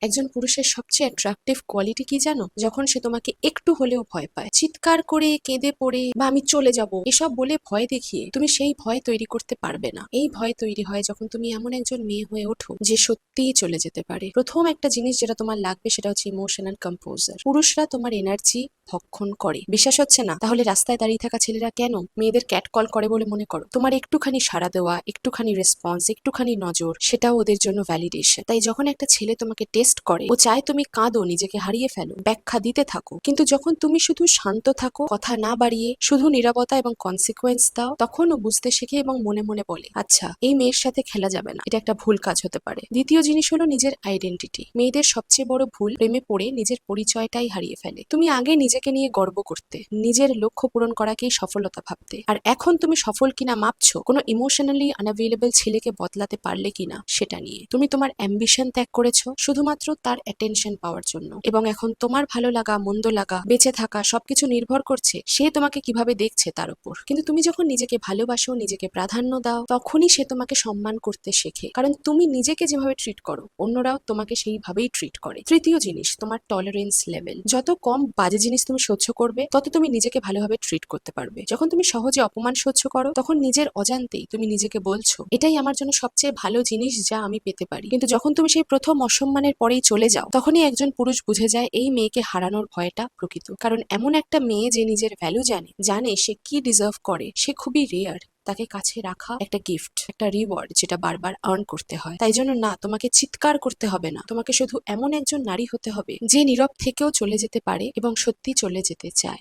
একজন পুরুষের সবচেয়ে অ্যাট্রাকটিভ কোয়ালিটি কি জানো? যখন সে তোমাকে একটু হলেও ভয় পায়। চিৎকার করে, কেঁদে পড়ে বা আমি চলে যাব এসব বলে ভয় দেখিয়ে তুমি সেই ভয় তৈরি করতে পারবে না। এই ভয় তৈরি হয় যখন তুমি এমন একজন মেয়ে হয়ে ওঠো যে সত্যিই চলে যেতে পারে। প্রথম একটা জিনিস যেটা তোমার লাগবে সেটা হচ্ছে ইমোশনাল কম্পোজার। পুরুষরা তোমার এনার্জি ভক্ষণ করে। বিশ্বাস হচ্ছে না? তাহলে রাস্তায় দাঁড়িয়ে থাকা ছেলেরা কেন মেয়েদের ক্যাট কল করে বলে মনে করো? তোমার একটুখানি সাড়া দেওয়া, একটুখানি রেসপন্স, একটুখানি নজর, সেটাও ওদের জন্য ভ্যালিডেশন। তাই যখন একটা ছেলে তোমাকে টেস্ট করে, ও চায় তুমি কাঁদো, নিজেকে হারিয়ে ফেলো, ব্যাখ্যা দিতে থাকো। কিন্তু যখন তুমি শুধু শান্ত থাকো, কথা না বাড়িয়ে শুধু নীরবতা এবং কনসিকুয়েন্স দাও, তখন ও বুঝতে শেখে এবং মনে মনে বলে, আচ্ছা এই মেয়ের সাথে খেলা যাবে না, এটা একটা ভুল কাজ হতে পারে। দ্বিতীয় জিনিস হলো নিজের আইডেন্টিটি। মেয়েদের সবচেয়ে বড় ভুল, প্রেমে পড়ে নিজের পরিচয়টাই হারিয়ে ফেলে। তুমি আগে নিজেকে নিয়ে গর্ব করতে, নিজের লক্ষ্য পূরণ করাকেই সফলতা ভাবতে, আর এখন তুমি সফল কিনা মাপছো কোনো ইমোশনালি আনঅ্যাভেলেবল ছেলেকে বদলাতে পারলে কিনা সেটা নিয়ে। তুমি তোমার অ্যাম্বিশন ত্যাগ করেছো শুধুমাত্র তার অ্যাটেনশন পাওয়ার জন্য, এবং এখন তোমার ভালো লাগা, মন্দ লাগা, বেঁচে থাকা সবকিছু নির্ভর করছে সে তোমাকে কিভাবে দেখছে তার উপর। কিন্তু তুমি যখন নিজেকে ভালোবাসো, নিজেকে প্রাধান্য দাও, তখনই সে তোমাকে সম্মান করতে শেখে, কারণ তুমি নিজেকে যেভাবে ট্রিট করো অন্যরাও তোমাকে সেইভাবেই ট্রিট করে। তৃতীয় জিনিস, তোমার টলারেন্স লেভেল। যত কম বাজে জিনিস তুমি সহ্য করবে, তত তুমি নিজেকে ভালোভাবে ট্রিট করতে পারবে। যখন তুমি সহজে অপমান সহ্য করো, তখন নিজের অজান্তেই তুমি নিজেকে বলছো এটাই আমার জন্য সবচেয়ে ভালো জিনিস যা আমি পেতে পারি। কিন্তু যখন তুমি সেই প্রথম অসম্মানের পরেই চলে যাও, তখনই একজন পুরুষ বুঝে যায় এই মেয়েকে হারানোর ভয়টা প্রকৃত। কারণ এমন একটা মেয়ে যে নিজের ভ্যালু জানে, জানে সে কি ডিজার্ভ করে, সে খুবই রেয়ার। তাকে কাছে রাখা একটা গিফট, একটা রিওয়ার্ড যেটা বারবার আর্ন করতে হয়। তাই জন্য না, তোমাকে চিৎকার করতে হবে না, তোমাকে শুধু এমন একজন নারী হতে হবে যে নীরব থেকেও চলে যেতে পারে এবং সত্যি চলে যেতে চায়।